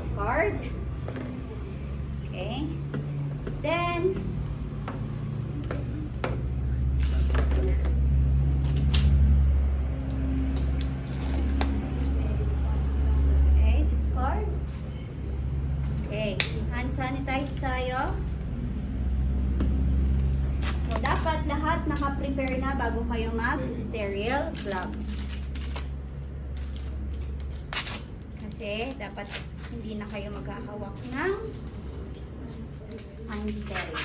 discard. Okay. Then, okay, discard. Okay, hand sanitize tayo. So, dapat lahat naka-prepare na bago kayo mag-sterile gloves. Kasi, dapat hindi na kayo maghahawak ng unsterile.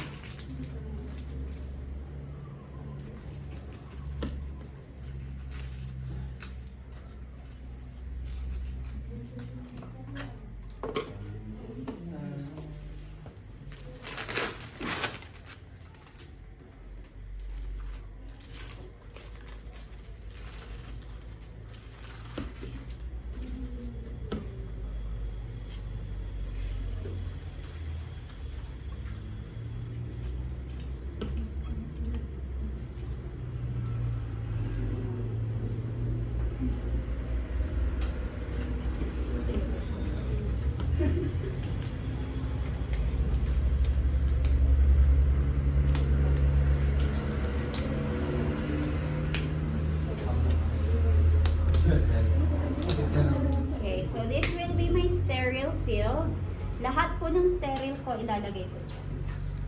Okay, so this will be my sterile field. Lahat po ng sterile ko ilalagay ko dyan.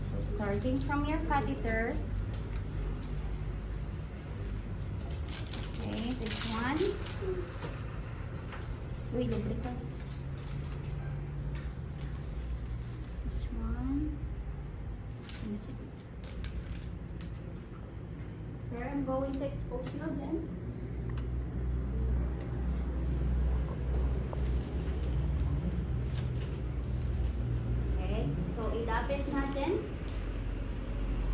So starting from your catheter. Okay, this one. Uy, lubricant. This one. Sir, I'm going to expose you then. So, ilapit natin.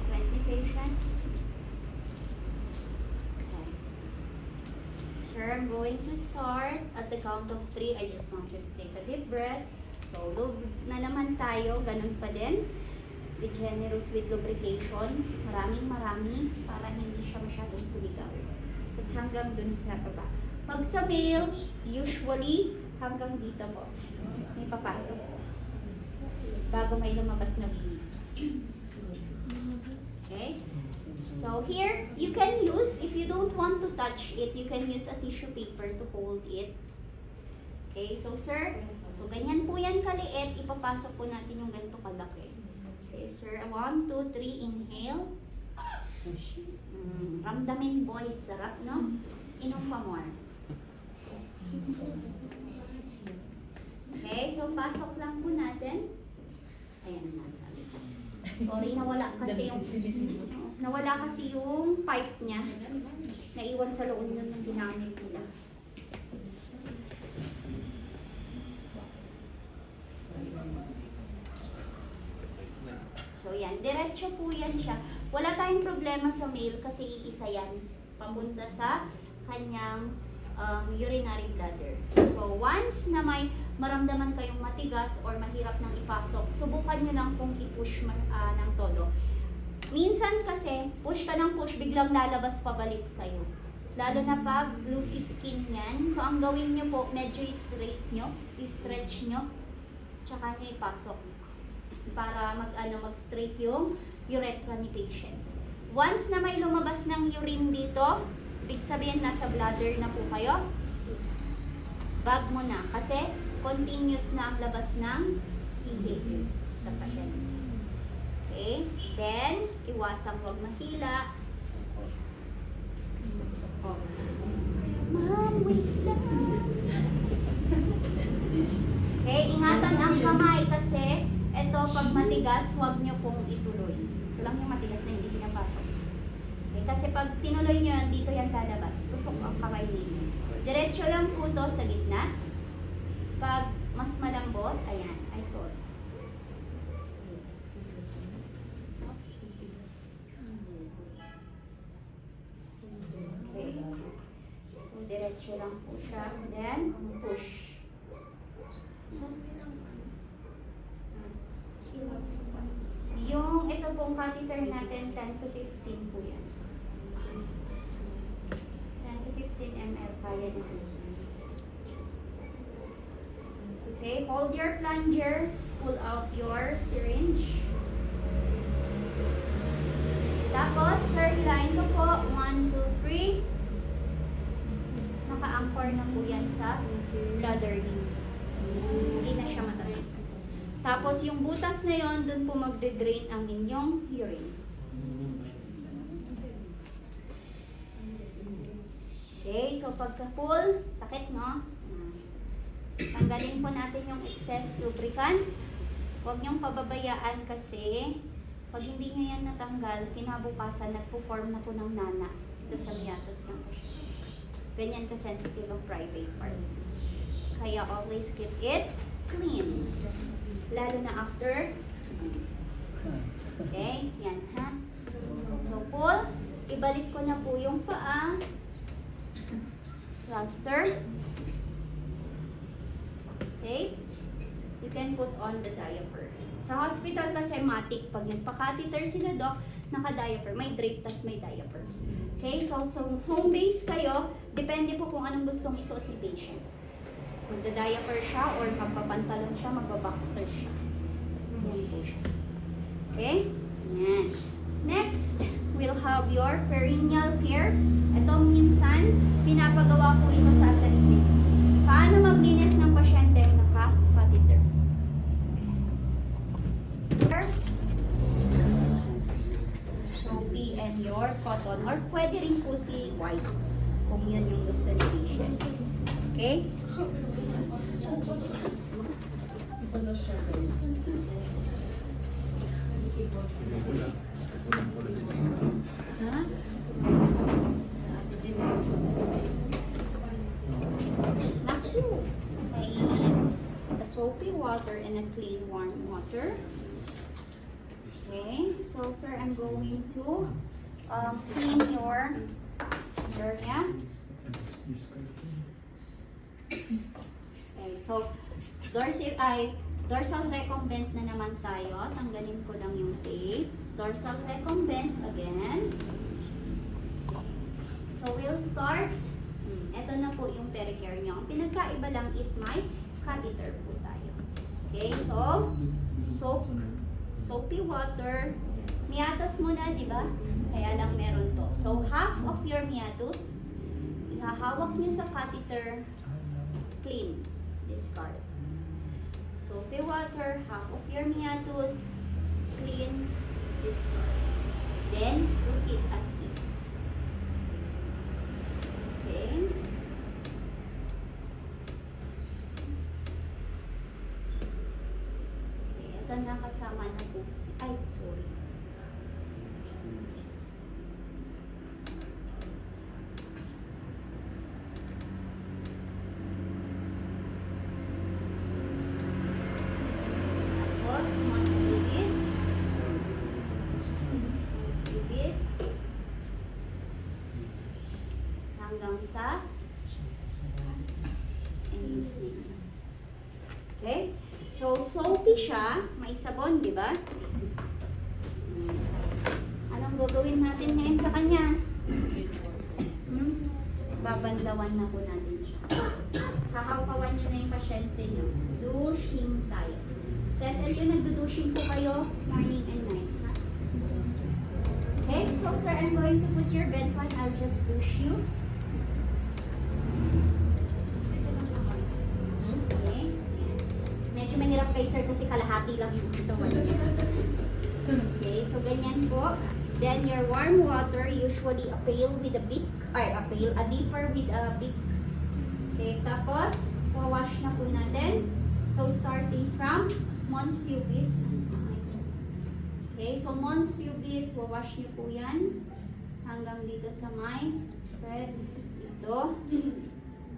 20 patient. Okay. Sir, I'm going to start at the count of 3. I just want you to take a deep breath. So, lube na naman tayo. Ganun pa din. Be generous with lubrication. Maraming para hindi siya masyadong suligaw. Tapos hanggang dun sa baba. Pag sa male, usually, hanggang dito po. May papasok. Bago may lumabas na bini. Okay? So here, you can use, if you don't want to touch it, you can use a tissue paper to hold it. Okay, so sir, so ganyan po yan kaliit, ipapasok po natin yung ganito kalaki. Okay, sir, 1, 2, 3, inhale. Ramdamin boys, sarap, no? Inom pa more. Okay, so pasok lang po natin. Ayan na. Sorry, nawala kasi yung pipe niya. Naiwan sa loob nun ng ginamit nila. So yan, diretso po yan siya. Wala tayong problema sa male kasi iisa yan. Papunta sa kanyang urinary bladder. So once na may maramdaman kayong matigas or mahirap nang ipasok, subukan nyo lang kung i-push ng todo. Minsan kasi, push ka ng push, biglang lalabas pabalik sa'yo. Lalo na pag loose skin yan. So ang gawin nyo po, medyo i-stretch nyo, tsaka nyo ipasok. Para mag-straight yung urethra ni patient. Once na may lumabas ng urine dito, ibig sabihin nasa bladder na po kayo, bag mo na. Kasi continuous na ang labas ng ihi sa patient. Okay? Then, iwasang huwag mahila. Oh. Ma'am, wait lang. Okay, ingatan ang kamay kasi ito, pag matigas, huwag nyo pong ituloy. Ito lang yung matigas na hindi pinapasok. Okay, kasi pag tinuloy nyo yan, dito yan lalabas. Tusok ang kamay ninyo. Diretso lang po to sa gitna. Pag mas malambot, ayan, ay sorry. Okay. So, diretso lang po siya. Then, push. Yung ito pong catheter natin, 10 to 15 po yan. 10 to 15 ml kaya na po. Okay, hold your plunger, pull out your syringe. Tapos, third line ko po, 1, 2, 3. Naka-anchor na po yan sa bladder niyo. Hindi na siya matatas. Tapos, yung butas na yon, dun po magde-drain ang inyong urine. Okay, so pagka-pull, sakit no? Tanggalin po natin yung excess lubricant. Huwag niyong pababayaan kasi pag hindi nyo yan natanggal, kinabukasan nagpo-form na po ng nana dito sa meatus ng pasyente. Ganyan ka-sensitive ang private part. Kaya always keep it clean. Lalo na after. Okay, yan ha. So pull, ibalik ko na po yung paa. Plaster. Okay. You can put on the diaper. Sa hospital kasi matik, pag nagpa-catheter sila doc, naka-diaper. May drape, tas may diaper. Okay, so home base kayo, depende po kung anong gustong isuot ni patient. Magda-diaper siya or magpapantalon siya, magbaboxer siya. Yan po siya. Okay? Yan. Next, we'll have your perineal care. Ito minsan, pinapagawa po ito sa assessment. Paano maglinis ng pasyente naka-catheter? Soapy and your cotton, or pwede rin po si wipes kung yun yung gusto ni patient. Okay? Ha? Naku! A soapy water and a clean warm water. Okay, so sir, I'm going to clean your hernia. Okay, so dorsal recumbent na naman tayo. Tanggalin ko lang yung tape. Dorsal recumbent again. So we'll start. Ito na po yung pericare nyo. Ang pinagkaiba lang is may catheter po tayo. Okay, so soapy water. Meatus muna, di ba? Kaya lang meron to. So half of your meatus, ihahawak nyo sa catheter, clean, discard. Soapy water, half of your meatus, clean, discard. Then, proceed as is. Okay. Okay, ito na kasama na po si... Ay, sorry. Hanggang sa inducing. Okay? So, salty siya. May sabon, di ba? Anong gagawin natin ngayon sa kanya? Babanlawan na po natin siya. Kakaukawan nyo na yung pasyente nyo. Douching tayo. Sa SLU, nagdo-douching po kayo morning and night. Ha? Okay? So, sir, I'm going to put your bed pan. I'll just douche you. Mahirap kay sir kasi kalahati lang yung ito. Okay, so ganyan po. Then your warm water, usually a pail with a beak, a dipper with a beak. Okay, tapos wawash na po natin. So starting from mons pubis. Okay, so mons pubis, wawash niyo po yan hanggang dito sa may thread dito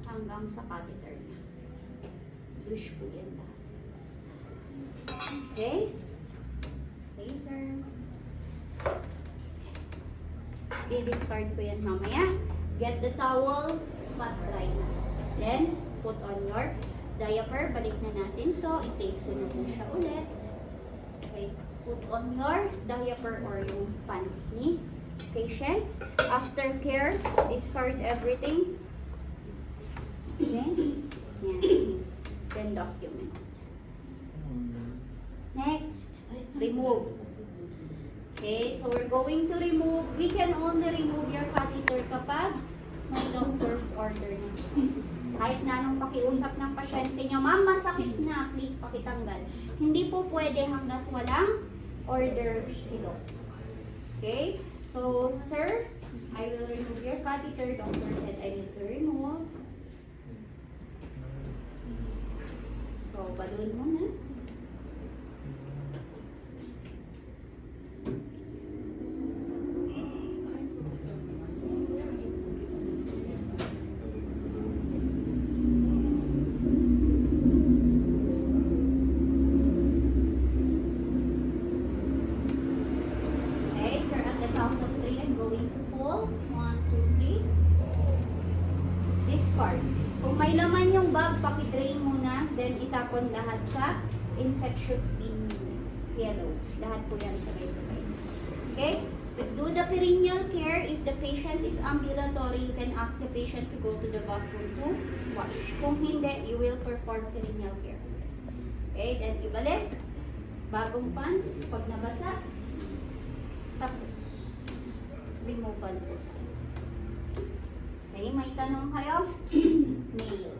hanggang sa catheter niya. Douche po yan lahat. Okay? Okay, sir. I-discard ko yan mamaya. Get the towel, pat dry na. Then, put on your diaper. Balik na natin to. I-tape ko na po siya ulit. Okay. Put on your diaper or yung pants ni patient. After care, discard everything. Okay? Yan. Then, following document. Next, remove. Okay, so we're going to remove. We can only remove your catheter kapag may doctor's order na. Kahit na anong pakiusap ng pasyente nyo, ma'am, masakit na, please pakitanggal. Hindi po pwede hanggat walang order si doc. Okay, so sir, I will remove your catheter. Doctor said I need to remove. So, balloon muna. Okay, sir, at the count of 3, I'm going to pull. 1, 2, 3. Discard. Kung may laman yung bag, paki-drain muna, then itapon lahat sa infectious bin yellow. Lahat po yan sabay-sabay. Okay? But do the perineal care. If the patient is ambulatory, you can ask the patient to go to the bathroom to wash. Kung hindi, you will perform perineal care. Okay? Then ibalik. Bagong pants, pag nabasa, tapos removal po. Okay, may tanong kayo? Nail.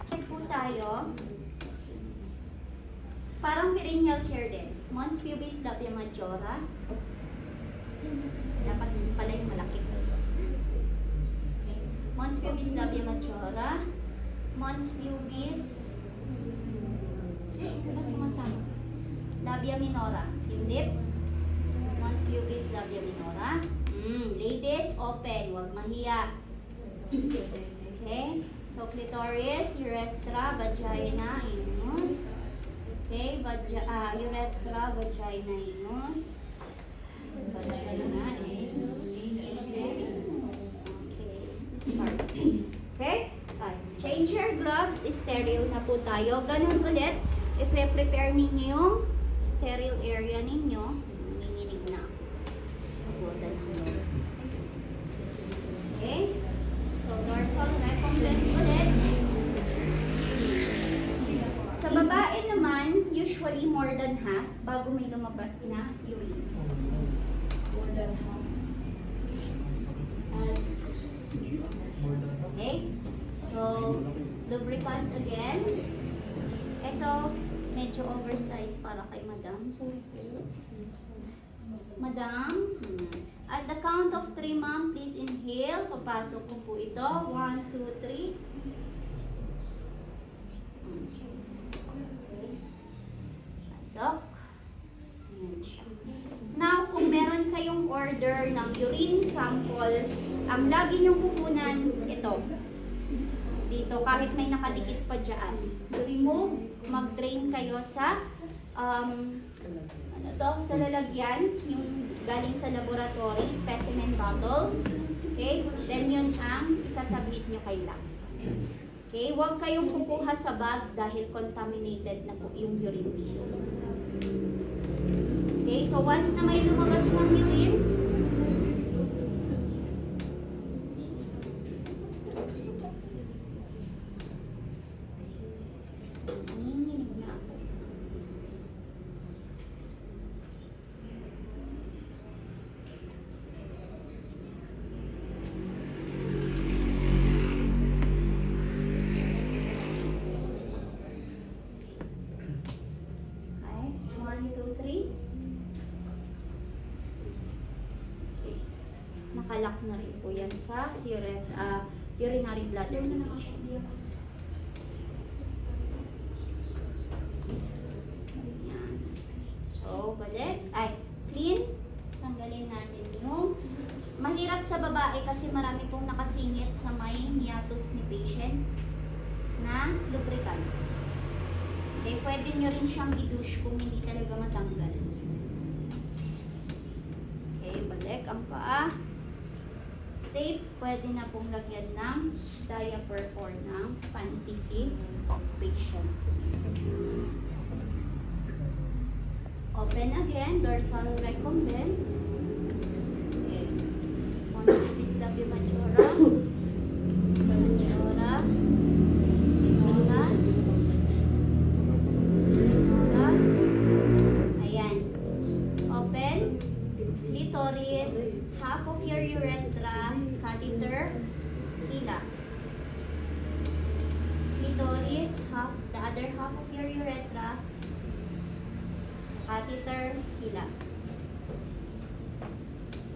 Okay po tayo. Parang perineal care din. Mons pubis labia majora. Dapat pala yung malaki. Okay. Mons pubis labia majora. Mons pubis. Ano sumasama? Labia minora. Yung lips. Mons pubis labia minora. Ladies, open. Huwag mahiya. Okay? So, clitoris, urethra, vagina, anus. Okay? Urethra, vagina, anus. Vagina, anus. Okay. This part. Okay? Change your gloves. Sterile na po tayo. Ganun ulit. I-prepare ninyo yung sterile area ninyo. Nanginginig na. Okay? So, dorsal recomblent ulit. Sa babae naman, usually more than half bago may lumabas na urine. More than half. Okay? So, lubricant again. Ito, medyo oversized para kay madam. Sorry po. Madam, at the count of 3, ma'am, please inhale. Papasok ko po ito. 1, 2, 3. Okay. Pasok. Ayan siya. Now, kung meron kayong order ng urine sample, ang lagi niyong kukunan ito. Dito, kahit may nakadikit pa dyan. To remove, mag-drain kayo sa sa lalagyan, yung galing sa laboratory, specimen bottle. Okay? Then yun ang isasubmit nyo kay lab. Okay? Huwag kayong kukuha sa bag dahil contaminated na po yung urine niyo. Okay? So once na may lumabas ng urine, nakalak na rin po yan sa urinary bladder na nakasya. So, balik. Clean. Tanggalin natin yung mahirap sa babae kasi marami pong nakasingit sa may hiatus ni patient na lubricant. Okay, pwede nyo rin siyang i-douche kung hindi talaga matanggal. Okay, balik ang paa. Tape, pwede na pong lagyan ng diaper or ng panty si patient. Open again, dorsal recumbent. Okay. Constipis labio majora. Majora. Minora. the other half of your urethra. Sa catheter, hila.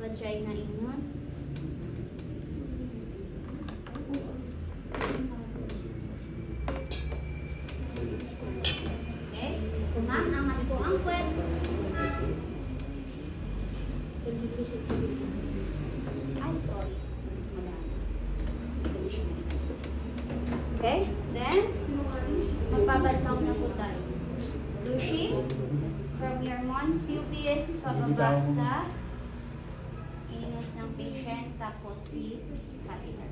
Vagina inus. Okay? Ma'am, angat po ang kwet. Ay, sorry. Madami. Okay? Then, magbabantaw na po tayo. Douching from your mons pubis pababa sa anus ng patient, tapos si catheter.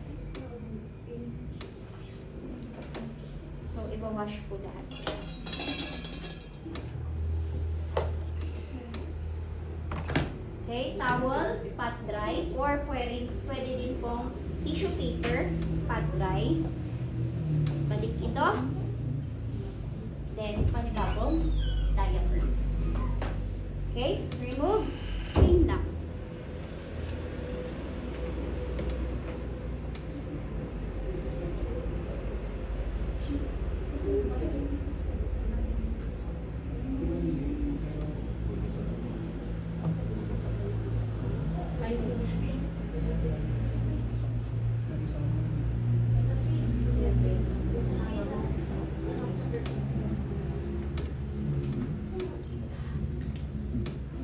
So, ibawash po lahat. Okay, towel, pat dry, or pwede din pong tissue paper, pat dry. Balik ito. Then, panibagong diaper. Okay, remove. Same lang.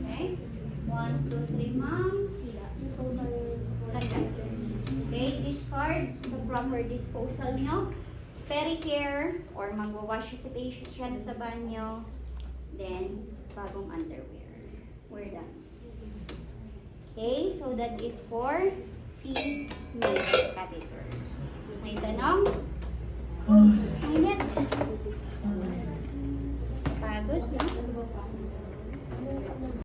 Okay, 1, 2, 3, ma'am. Hila. Ganda. Okay, discard sa proper disposal nyo. Pericare or magwawash si patient sa banyo. Then, bagong underwear. We're done. Okay, so that is for female catheter. May tanong? Mainit.